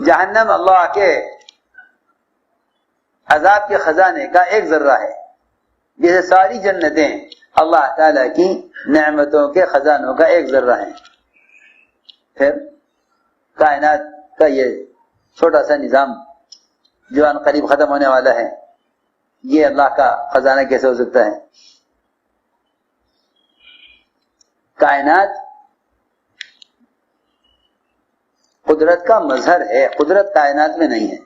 جہنم اللہ کے عذاب کے خزانے کا ایک ذرہ ہے، جیسے ساری جنتیں اللہ تعالی کی نعمتوں کے خزانوں کا ایک ذرہ ہے۔ پھر کائنات کا یہ چھوٹا سا نظام جو ان قریب ختم ہونے والا ہے، یہ اللہ کا خزانہ کیسے ہو سکتا ہے؟ کائنات قدرت کا مظہر ہے، قدرت کائنات میں نہیں ہے۔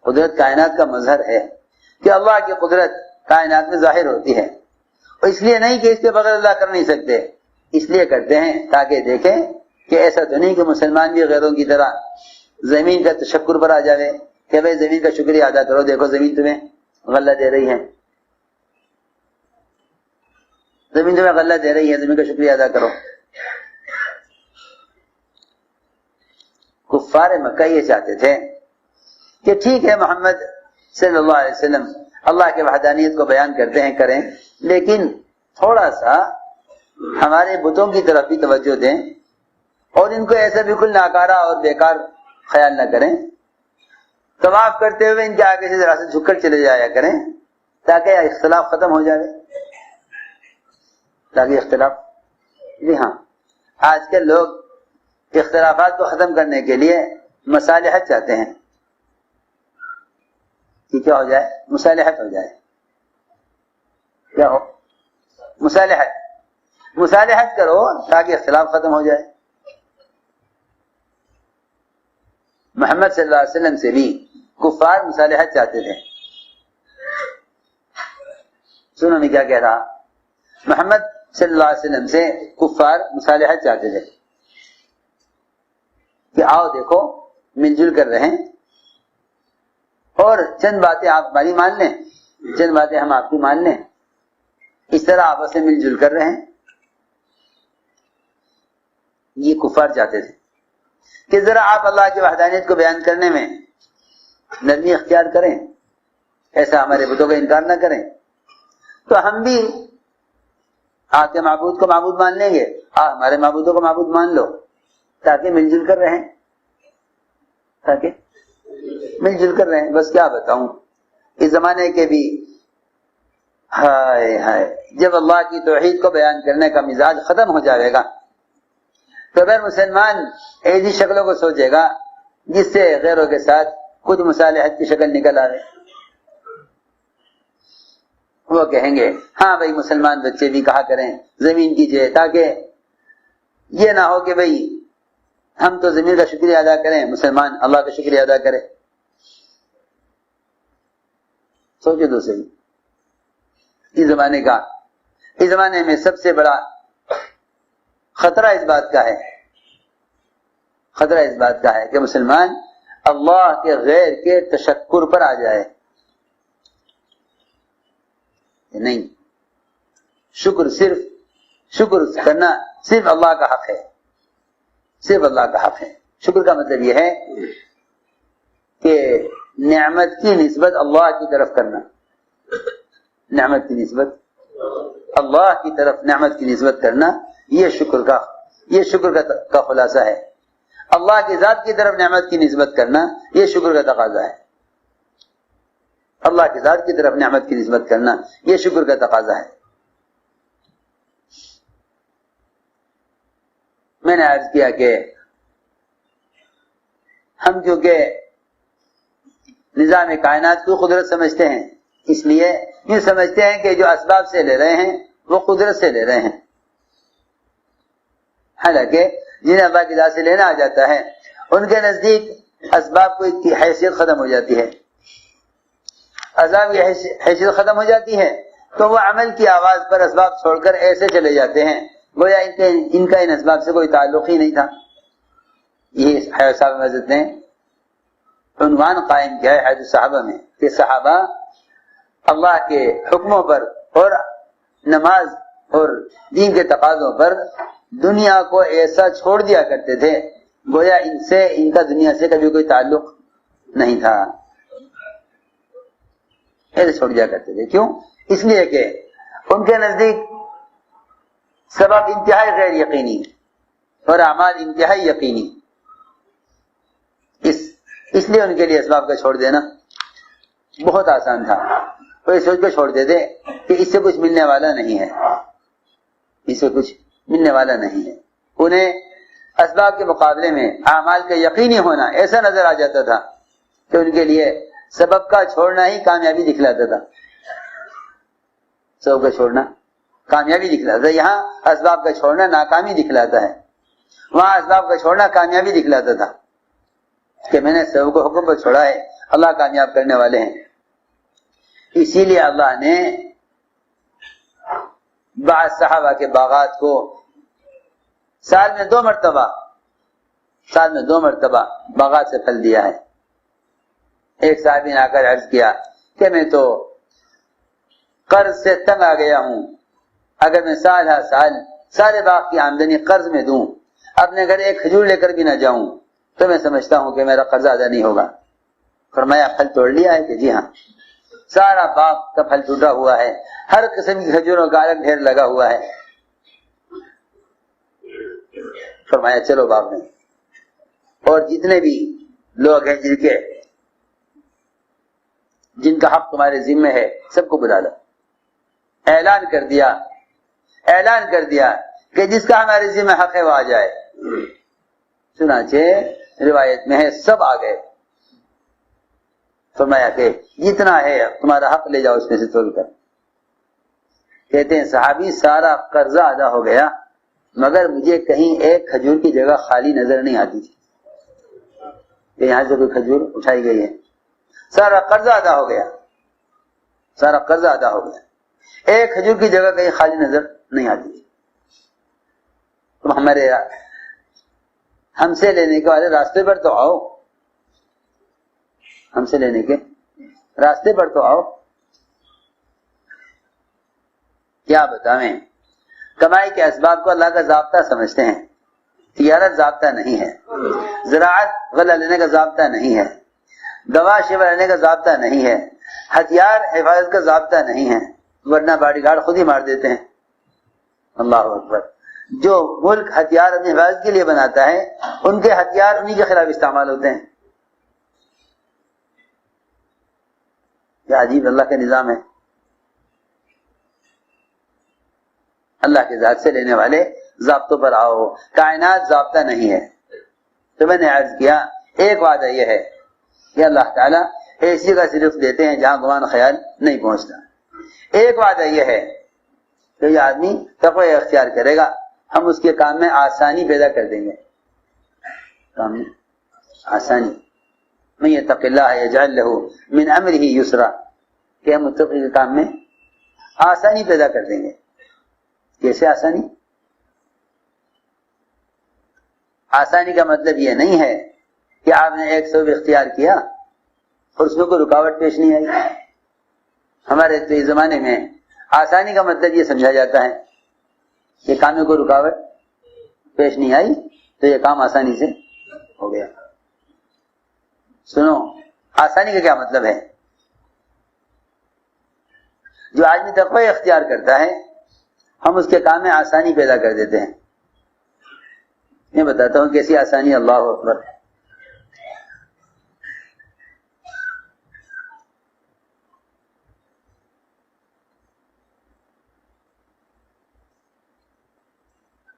قدرت کائنات کا مظہر ہے کہ اللہ کی قدرت کائنات میں ظاہر ہوتی ہے، اور اس لیے نہیں کہ اس کے بغیر اللہ کر نہیں سکتے، اس لیے کرتے ہیں تاکہ دیکھیں کہ ایسا تو نہیں کہ مسلمان بھی غیروں کی طرح زمین کا تشکر پر آ جائے کہ بھائی زمین کا شکریہ ادا کرو، دیکھو زمین تمہیں غلہ دے رہی ہے، زمین تمہیں غلہ دے رہی ہے، زمین کا شکریہ ادا کرو۔ کفار مکہ یہ چاہتے تھے کہ ٹھیک ہے محمد صلی اللہ علیہ وسلم اللہ کے وحدانیت کو بیان کرتے ہیں، کریں، لیکن تھوڑا سا ہمارے بتوں کی طرف بھی توجہ دیں اور ان کو ایسا بالکل ناکارہ اور بیکار خیال نہ کریں۔ طواف کرتے ہوئے ان کے آگے سے ذرا سے جھک کر چلے جایا کریں تاکہ اختلاف ختم ہو جائے، تاکہ اختلاف، جی ہاں، آج کل لوگ اختلافات کو ختم کرنے کے لیے مصالحت چاہتے ہیں کہ کیا ہو جائے؟ مصالحت ہو جائے۔ کیا ہو؟ مصالحت کرو تاکہ اختلاف ختم ہو جائے۔ محمد صلی اللہ علیہ وسلم سے بھی کفار مصالحت چاہتے تھے۔ سنو میں کیا کہہ رہا، محمد صلی اللہ علیہ وسلم سے کفار مصالحت چاہتے تھے کہ آؤ دیکھو مل جل کر رہیں اور چند باتیں آپ ہماری مان لیں، چند باتیں ہم آپ کی مان لیں، اس طرح آپس میں مل جل کر رہیں۔ یہ کفار چاہتے تھے کہ ذرا آپ اللہ کی وحدانیت کو بیان کرنے میں نرمی اختیار کریں، ایسا ہمارے بتوں کا انکار نہ کریں، تو ہم بھی آپ کے معبود کو معبود مان لیں گے، آپ ہمارے معبودوں کو معبود مان لو، تاکہ مل جل کر رہیں، تاکہ مل جل کر رہیں۔ بس کیا بتاؤں، اس زمانے کے بھی ہائے ہائے، جب اللہ کی توحید کو بیان کرنے کا مزاج ختم ہو جائے گا تو پھر مسلمان ایسی شکلوں کو سوچے گا جس سے غیروں کے ساتھ کچھ مصالحت کی شکل نکل آئے۔ وہ کہیں گے ہاں بھائی مسلمان بچے بھی کہا کریں زمین کیجئے، تاکہ یہ نہ ہو کہ بھائی ہم تو زمین کا شکریہ ادا کریں، مسلمان اللہ کا شکریہ ادا کرے۔ سوچے تو صحیح، اس زمانے میں سب سے بڑا خطرہ اس بات کا ہے کہ مسلمان اللہ کے غیر کے تشکر پر آ جائے۔ نہیں، شکر کرنا صرف اللہ کا حق ہے، صرف اللہ کا حق ہے۔ شکر کا مطلب یہ ہے کہ نعمت کی نسبت اللہ کی طرف کرنا، نعمت کی نسبت اللہ کی طرف، نعمت کی نسبت کرنا، یہ شکر کا خلاصہ ہے۔ اللہ کی ذات کی طرف نعمت کی نسبت کرنا یہ شکر کا تقاضا ہے، اللہ کی ذات کی طرف نعمت کی نسبت کرنا یہ شکر کا تقاضا ہے۔ میں نے عرض کیا کہ ہم کیونکہ نظام کائنات کو قدرت سمجھتے ہیں، اس لیے یہ سمجھتے ہیں کہ جو اسباب سے لے رہے ہیں وہ قدرت سے لے رہے ہیں، حالانکہ جنہیں اللہ کی ذات سے لینا آ جاتا ہے ان کے نزدیک اسباب کی حیثیت ختم ہو جاتی ہے، اسباب کی حیثیت ختم ہو جاتی ہے تو وہ عمل کی آواز پر اسباب چھوڑ کر ایسے چلے جاتے ہیں گویا ان کا ان اسباب سے کوئی تعلق ہی نہیں تھا۔ یہ حضرت صاحب حضرت نے عنوان قائم کیا ہے حضرت صحابہ میں کہ صحابہ اللہ کے حکموں پر اور نماز اور دین کے تقاضوں پر دنیا کو ایسا چھوڑ دیا کرتے تھے گویا ان کا دنیا سے کبھی کوئی تعلق نہیں تھا، ایسے چھوڑ دیا کرتے تھے۔ کیوں؟ اس لیے کہ ان کے نزدیک سبب انتہائی غیر یقینی اور اعمال انتہائی یقینی، اس لیے ان کے لیے اسباب کا چھوڑ دینا بہت آسان تھا. وہ اس سوچ کو چھوڑ دیتے کہ اس سے کچھ ملنے والا نہیں ہے, اس سے کچھ ملنے والا نہیں ہے. انہیں اسباب کے مقابلے میں اعمال کا یقینی ہونا ایسا نظر آ جاتا تھا کہ ان کے لیے سبب کا چھوڑنا ہی کامیابی دکھلاتا تھا. سبب کا چھوڑنا کامیابی دکھلاتا تھا. یہاں اسباب کا چھوڑنا ناکامی دکھلاتا ہے, وہاں اسباب کا چھوڑنا کامیابی دکھلاتا تھا کہ میں نے سبب کو حکم پر چھوڑا ہے, اللہ کامیاب کرنے والے ہیں. اسی لیے اللہ نے بعض صحابہ کے باغات کو سال میں دو مرتبہ باغات سے پھل دیا ہے. ایک صحابی نے آ کر عرض کیا کہ میں تو قرض سے تنگ آ گیا ہوں, اگر میں سال ہر سال سارے باغ کی آمدنی قرض میں دوں, اپنے گھر ایک کھجور لے کر بھی نہ جاؤں, تو میں سمجھتا ہوں کہ میرا قرض ادا نہیں ہوگا. فرمایا پھل توڑ لیا ہے؟ کہ جی ہاں, سارا باغ کا پھل ٹوٹا ہوا ہے, ہر قسم کی کھجوروں کا الگ ڈھیر لگا ہوا ہے. فرمایا چلو باغ میں, اور جتنے بھی لوگ ہیں جن کا حق تمہارے ذمہ ہے سب کو بلا لو. اعلان کر دیا کہ جس کا ہمارے ذمہ حق ہے وہ آ جائے. چنانچہ روایت میں ہے سب آ گئے. فرمایا کہ جتنا ہے تمہارا حق لے جاؤ اس میں سے تول کر. کہتے ہیں صحابی سارا قرضہ ادا ہو گیا, مگر مجھے کہیں ایک کھجور کی جگہ خالی نظر نہیں آتی تھی کہ یہاں سے کوئی کھجور اٹھائی گئی ہے. سارا قرضہ ادا ہو گیا, ایک کھجور کی جگہ کہیں خالی نظر نہیں آتی تھی. تم ہم سے لینے کے والے راستے پر تو آؤ, ہم سے لینے کے راستے پر تو آؤ. کیا بتائیں, کمائی کے اسباب کو اللہ کا ضابطہ سمجھتے ہیں. تجارت ضابطہ نہیں ہے, زراعت غلہ لینے کا ضابطہ نہیں ہے, دوا شفا لینے کا ضابطہ نہیں ہے, ہتھیار حفاظت کا ضابطہ نہیں ہے, ورنہ باڈی گارڈ خود ہی مار دیتے ہیں. اللہ اکبر. جو ملک ہتھیار اپنی حفاظت کے لیے بناتا ہے ان کے ہتھیار انہی کے خلاف استعمال ہوتے ہیں. کیا عجیب اللہ کا نظام ہے. اللہ کے ذات سے لینے والے ضابطوں پر آؤ. کائنات ضابطہ نہیں ہے. تو میں نے عرض کیا ایک وعدہ یہ ہے کہ اللہ تعالیٰ ایسی کا صرف دیتے ہیں جہاں گمان خیال نہیں پہنچتا. ایک وعدہ یہ ہے کہ یہ آدمی تقوی اختیار کرے گا, ہم اس کے کام میں آسانی پیدا کر دیں گے. کام میں آسانی, من یتق اللہ یجعل لہ من امرہ یسرا, کہ ہم متقی کے کام میں آسانی پیدا کر دیں گے. کیسے آسانی؟ آسانی کا مطلب یہ نہیں ہے کہ آپ نے ایک سبب اختیار کیا اور اس میں کوئی رکاوٹ پیش نہیں آئی. ہمارے تو اس زمانے میں آسانی کا مطلب یہ سمجھا جاتا ہے کہ کام میں کوئی رکاوٹ پیش نہیں آئی تو یہ کام آسانی سے ہو گیا. سنو, آسانی کا کیا مطلب ہے؟ جو آدمی تقوی اختیار کرتا ہے ہم اس کے کام میں آسانی پیدا کر دیتے ہیں. میں بتاتا ہوں کیسی آسانی. اللہ اکبر.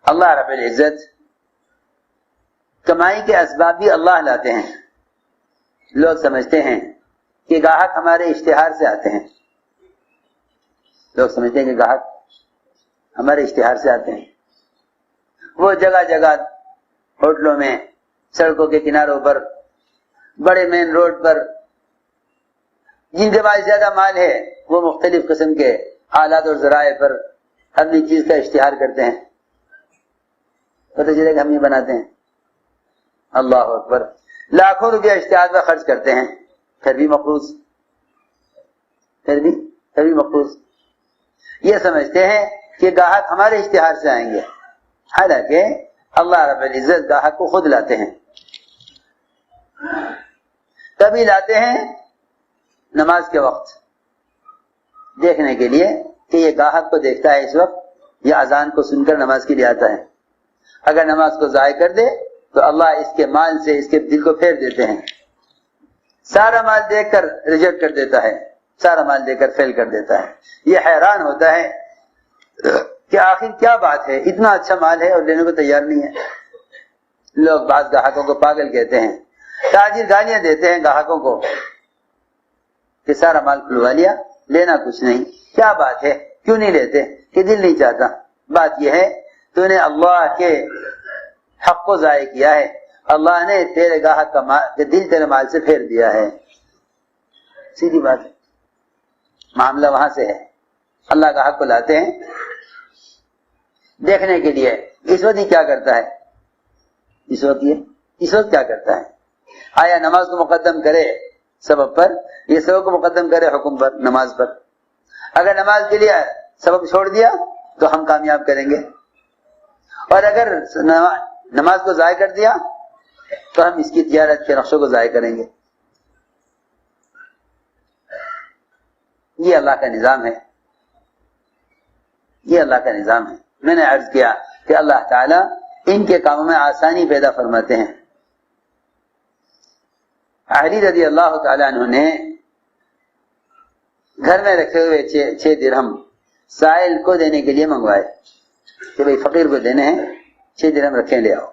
اللہ رب العزت کمائی کے اسباب بھی اللہ لاتے ہیں. لوگ سمجھتے ہیں کہ گاہک ہمارے اشتہار سے آتے ہیں. لوگ سمجھتے ہیں کہ گاہک ہمارے اشتہار سے آتے ہیں. وہ جگہ جگہ ہوٹلوں میں, سڑکوں کے کناروں پر, بڑے مین روڈ پر جن کے پاس زیادہ مال ہے وہ مختلف قسم کے آلات اور ذرائع پر اپنی چیز کا اشتہار کرتے ہیں. پتہ چلے کہ ہم یہ بناتے ہیں. اللہ اکبر. لاکھوں روپیہ اشتہار پر خرچ کرتے ہیں, پھر بھی مقروض. یہ سمجھتے ہیں کہ گاہک ہمارے اشتہار سے آئیں گے, حالانکہ اللہ رب العزت گاہک کو خود لاتے ہیں. تبھی لاتے ہیں نماز کے وقت, دیکھنے کے لیے کہ یہ گاہک کو دیکھتا ہے اس وقت یا اذان کو سن کر نماز کے لیے آتا ہے. اگر نماز کو ضائع کر دے تو اللہ اس کے مال سے اس کے دل کو پھیر دیتے ہیں. سارا مال دیکھ کر ریجیکٹ کر دیتا ہے، سارا مال دے کر فیل کر دیتا ہے. یہ حیران ہوتا ہے کہ آخر کیا بات ہے، اتنا اچھا مال ہے اور لینے کو تیار نہیں ہے. لوگ بعض گاہکوں کو پاگل کہتے ہیں، تاجر گالیاں دیتے ہیں گاہکوں کو کہ سارا مال کھلوا لیا، لینا کچھ نہیں. کیا بات ہے، کیوں نہیں لیتے؟ کہ دل نہیں چاہتا. بات یہ ہے تو نے اللہ کے حق کو ضائع کیا ہے، اللہ نے تیرے گاہک کا دل تیرے مال سے پھیر دیا ہے. سیدھی بات ہے، معاملہ وہاں سے ہے. اللہ کا حق کو لاتے ہیں دیکھنے کے لیے. اس وقت یہ کیا کرتا ہے؟ اس وقت کیا کرتا ہے؟ آیا نماز کو مقدم کرے سبب پر، یہ سبب کو مقدم کرے حکم پر، نماز پر. اگر نماز کے لیے سبب چھوڑ دیا تو ہم کامیاب کریں گے، اور اگر نماز کو ضائع کر دیا تو ہم اس کی تجارت کے نقشوں کو ضائع کریں گے. یہ اللہ کا نظام ہے، یہ اللہ کا نظام ہے. میں نے عرض کیا کہ اللہ تعالیٰ ان کے کاموں میں آسانی پیدا فرماتے ہیں. علی رضی اللہ تعالیٰ عنہ نے گھر میں رکھے ہوئے 6 درہم سائل کو دینے کے لیے منگوائے کہ بھئی فقیر کو دینے ہیں، 6 درہم رکھیں، لے آؤ.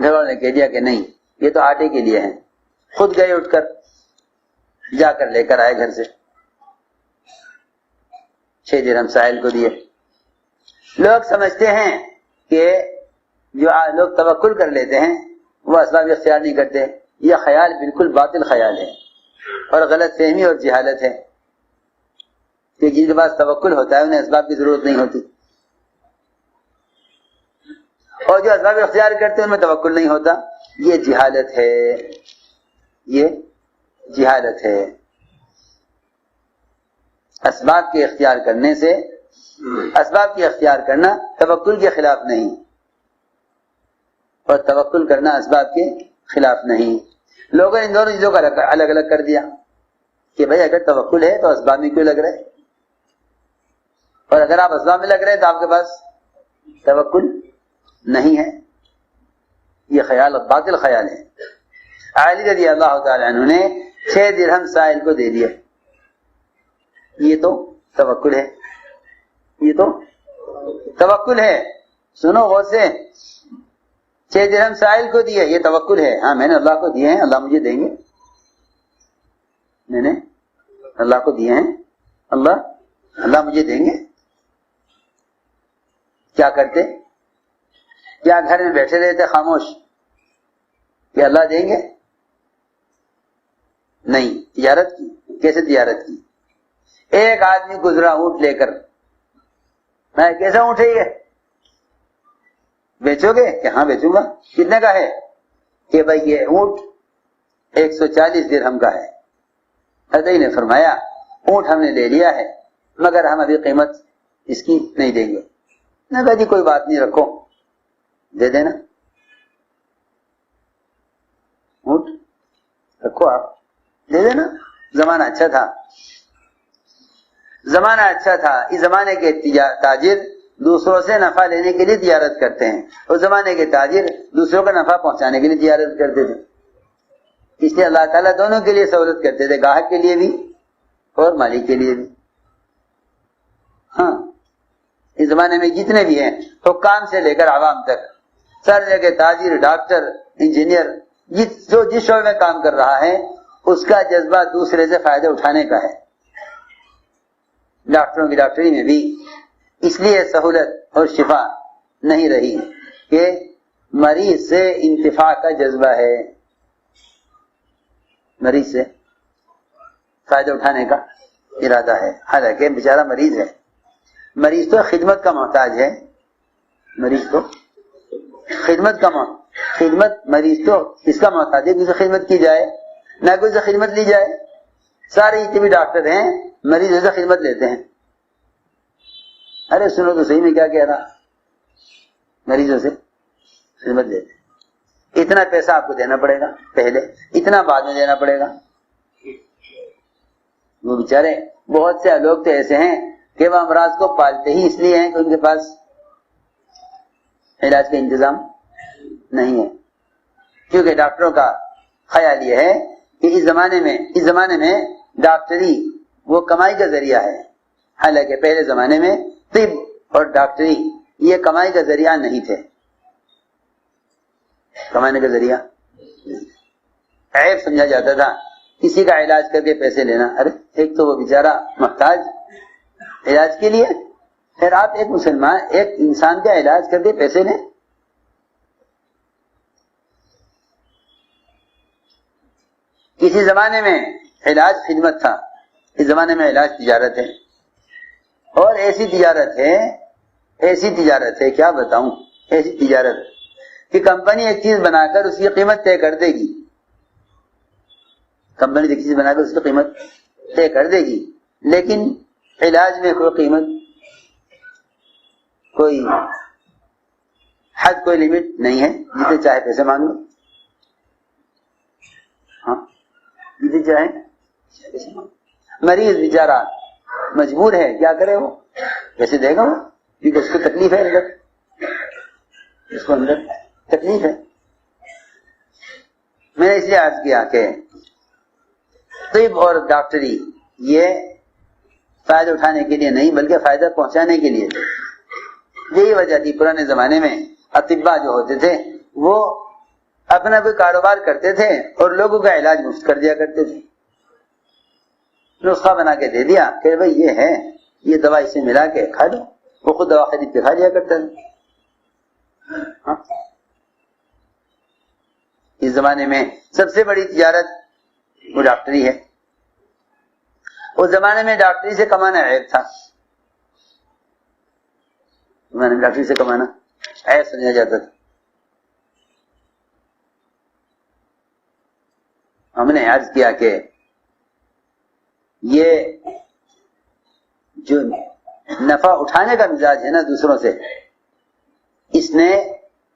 گھر والوں نے کہہ دیا کہ نہیں، یہ تو آٹے کے لیے ہیں. خود گئے، اٹھ کر جا کر لے کر آئے گھر سے، 6 درہم سائل کو دیے. لوگ سمجھتے ہیں کہ جو لوگ توکل کر لیتے ہیں وہ اسباب اختیار نہیں کرتے. یہ خیال بالکل باطل خیال ہے اور غلط فہمی اور جہالت ہے کہ جن کے پاس توکل ہوتا ہے انہیں اسباب کی ضرورت نہیں ہوتی، اور جو اسباب اختیار کرتے ہیں ان میں توکل نہیں ہوتا. یہ جہالت ہے، یہ جہالت ہے. اسباب کے اختیار کرنے سے، اسباب کی اختیار کرنا توکل کے خلاف نہیں، اور توکل کرنا اسباب کے خلاف نہیں. لوگوں نے ان دونوں چیزوں کا الگ الگ کر دیا کہ بھئی اگر توکل ہے تو اسباب میں کیوں لگ رہے، اور اگر آپ اسباب میں لگ رہے تو آپ کے پاس توکل نہیں ہے. یہ خیال باطل خیال ہے. علی رضی اللہ تعالی عنہ نے 6 درہم سائل کو دے دیا. یہ تو توکل ہے، یہ تو توکل ہے. سنو غور سے، 6 درہم سائل کو دیے، یہ توکل ہے. ہاں میں نے اللہ کو دیے ہیں، اللہ مجھے دیں گے. میں نے اللہ کو دیے ہیں، اللہ مجھے دیں گے. کیا کرتے؟ کیا گھر میں بیٹھے رہتے خاموش کہ اللہ دیں گے؟ نہیں. تجارت کی. کیسے تجارت کی؟ ایک آدمی گزرا اونٹ لے کر. میں کیسا اونٹ ہے یہ؟ بیچو گے؟ کہ ہاں بیچوں گا. کتنے کا ہے؟ کہ بھائی یہ اونٹ 140 درہم کا ہے. حضرت نے فرمایا اونٹ ہم نے لے لیا ہے مگر ہم ابھی قیمت اس کی نہیں دیں گے. نہ کہا جی کوئی بات نہیں، رکھو، دے دینا. اونٹ رکھو، آپ دے دینا. زمانہ اچھا تھا، زمانہ اچھا تھا. اس زمانے کے تاجر دوسروں سے نفع لینے کے لیے تجارت کرتے ہیں، اس زمانے کے تاجر دوسروں کا نفع پہنچانے کے لیے تجارت کرتے تھے. اس لیے اللہ تعالیٰ دونوں کے لیے سہولت کرتے تھے، گاہک کے لیے بھی اور مالک کے لیے بھی. ہاں اس زمانے میں جتنے بھی ہیں، حکام سے لے کر عوام تک، سر جگہ تاجر، ڈاکٹر، انجینئر، جو جس شعبے میں کام کر رہا ہے اس کا جذبہ دوسرے سے فائدہ اٹھانے کا ہے. ڈاکٹروں کی ڈاکٹری میں بھی اس لیے سہولت اور شفا نہیں رہی کہ مریض سے انتفاع کا جذبہ ہے، مریض سے فائدہ اٹھانے کا ارادہ ہے. حالانکہ بیچارہ مریض ہے، مریض تو خدمت کا محتاج ہے. مریض تو خدمت مریض تو اس کا محتاج ہے کہ اسے خدمت کی جائے، نہ کہ اسے خدمت لی جائے. سارے جتنے بھی ڈاکٹر ہیں مریضوں سے خدمت لیتے ہیں. ارے سنو تو صحیح میں کیا کہہ رہا، مریضوں سے خدمت لیتے ہیں. اتنا پیسہ آپ کو دینا پڑے گا پہلے، اتنا بعد میں دینا پڑے گا. وہ بیچارے بہت سے لوگ تو ایسے ہیں کہ وہ امراض کو پالتے ہی اس لیے ہیں کہ ان کے پاس علاج کا انتظام نہیں ہے. کیونکہ ڈاکٹروں کا خیال یہ ہے کہ اس زمانے میں ڈاکٹری وہ کمائی کا ذریعہ ہے، حالانکہ پہلے زمانے میں طب اور ڈاکٹری یہ کمائی کا ذریعہ نہیں تھے، کمانے کا ذریعہ عیب سمجھا جاتا تھا کسی کا علاج کر کے پیسے لینا. ارے ایک تو وہ بیچارہ محتاج علاج کے لیے، پھر آپ ایک مسلمان ایک انسان کا علاج کر کے پیسے لیں. کسی زمانے میں علاج خدمت تھا، اس زمانے میں علاج تجارت ہے، اور ایسی تجارت ہے کیا بتاؤں، ایسی تجارت کہ کمپنی ایک چیز بنا کر اس کی قیمت طے کر دے گی، کمپنی ایک چیز بنا کر اس کی قیمت طے کر دے گی، لیکن علاج میں کوئی قیمت، کوئی حد، کوئی لمٹ نہیں ہے، جتنے چاہے پیسے مانگ لو. ہاں جتنے چاہے پیسے مانگ. مریض بیچارہ مجبور ہے، کیا کرے، وہ پیسے دے گا وہ، کیونکہ اس کو تکلیف ہے، اندر اس کو اندر تکلیف ہے. میں نے اس لیے عرض کیا کہ طب اور ڈاکٹری یہ فائدہ اٹھانے کے لیے نہیں بلکہ فائدہ پہنچانے کے لیے تھے. یہی وجہ تھی پرانے زمانے میں اطباء جو ہوتے تھے وہ اپنا کوئی کاروبار کرتے تھے اور لوگوں کا علاج مفت کر دیا کرتے تھے. نسخہ بنا کے دے دیا کہ بھائی یہ ہے، یہ دوا اسے ملا کے کھا لو، وہ خود دوا خرید کے کھا لیا کرتا تھا. اس زمانے میں سب سے بڑی تجارت وہ ڈاکٹری ہے. اس زمانے میں ڈاکٹری سے کمانا عیب تھا، ڈاکٹری سے کمانا عیب سمجھا جاتا تھا. ہم نے عرض کیا کہ یہ جو نفع اٹھانے کا مزاج ہے نا دوسروں سے، اس نے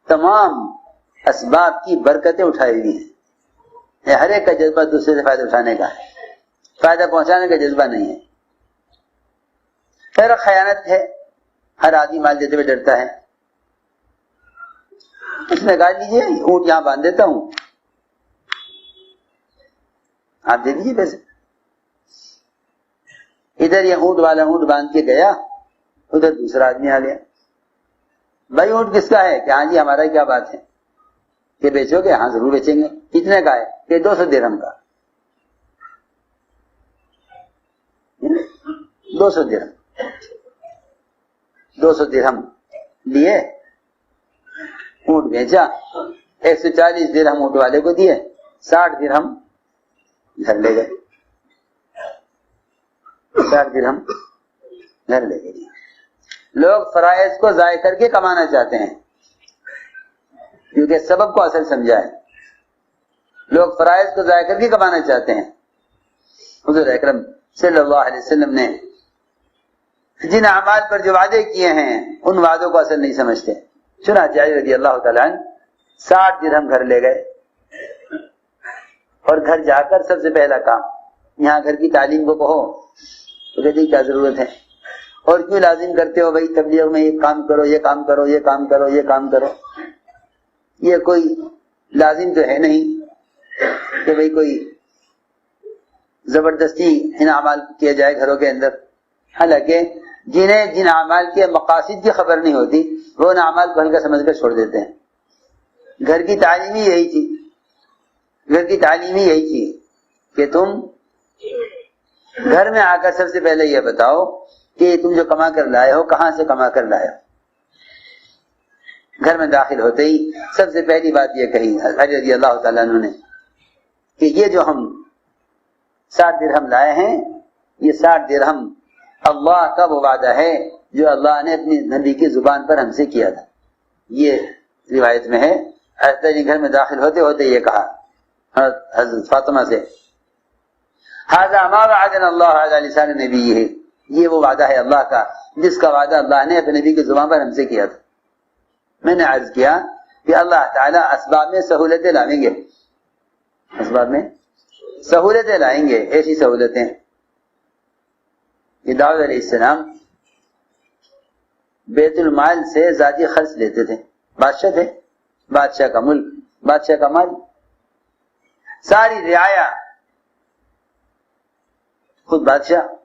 تمام اسباب کی برکتیں اٹھائی ہوئی ہیں. ہر ایک کا جذبہ دوسرے سے فائدہ اٹھانے کا ہے، فائدہ پہنچانے کا جذبہ نہیں ہے. پھر خیانت ہے، ہر آدمی مال دیتے ہوئے ڈرتا ہے. اس نے کہا لیجیے اونٹ یہاں باندھ دیتا ہوں، آپ دے دیجیے پیسے. ادھر یہ اونٹ والا اونٹ باندھ کے گیا، ادھر دوسرا آدمی آ گیا، بھائی اونٹ کس کا ہے؟ کہ ہاں جی ہمارا، کیا بات ہے کہ بیچو گے؟ ہاں ضرور بیچیں گے. کتنے کا ہے؟ کہ 200 درہم کا. 200 درہم 200 درہم لیے، اونٹ بیچا، 140 درہم اونٹ والے کو دیے، 60 درہم گھر لے گئے. 60 درہم گھر لے گئے. لوگ فرائض کو ضائع کر کے کمانا چاہتے ہیں کیونکہ سبب کو اصل سمجھا ہے. لوگ فرائض کو ضائع کر کے کمانا چاہتے ہیں. حضور اکرم صلی اللہ علیہ وسلم نے جن اعمال پر جو وعدے کیے ہیں ان وعدوں کو اصل نہیں سمجھتے. چنانچہ علی رضی اللہ تعالیٰ عنہ 60 درہم گھر لے گئے، اور گھر جا کر سب سے پہلا کام، یہاں گھر کی تعلیم کو کہو تو کہتے کیا ضرورت ہے، اور کیوں لازم کرتے ہو بھائی تبلیغ میں یہ کام کرو، یہ کام کرو، یہ کام کرو، یہ کام کرو. یہ کوئی لازم تو ہے نہیں کہ بھئی کوئی زبردستی ان اعمال کیا جائے گھروں کے اندر. حالانکہ جنہیں جن اعمال کے مقاصد کی خبر نہیں ہوتی وہ ان اعمال کو ہلکا سمجھ کر چھوڑ دیتے ہیں. گھر کی تعلیم ہی یہی تھی، گھر کی تعلیم ہی یہی تھی کہ تم گھر میں آ کر سب سے پہلے یہ بتاؤ کہ تم جو کما کر لائے ہو کہاں سے کما کر لائے ہو. گھر میں داخل ہوتے ہی سب سے پہلی بات یہ کہی علی رضی اللہ تعالیٰ عنہ نے کہ یہ جو ہم 60 درہم لائے ہیں، یہ 60 درہم اللہ کا وہ وعدہ ہے جو اللہ نے اپنی نبی کی زبان پر ہم سے کیا تھا. یہ روایت میں ہے. حضرت گھر میں داخل ہوتے ہوتے یہ کہا حضرت فاطمہ سے، ھذا ما وعدنا اللہ علی لسان نبیہ، یہ وہ وعدہ ہے اللہ کا جس کا وعدہ اللہ نے اپنے نبی کی زبان پر ہم سے کیا تھا. میں نے عرض کیا کہ اللہ تعالیٰ اسباب میں سہولتیں لائیں گے، اسباب میں سہولتیں لائیں گے. ایسی سہولتیں کہ داؤد علیہ السلام بیت المال سے ذاتی خرچ لیتے تھے. بادشاہ تھے، بادشاہ کا ملک، بادشاہ کا مال، ساری رعایا خود بادشاہ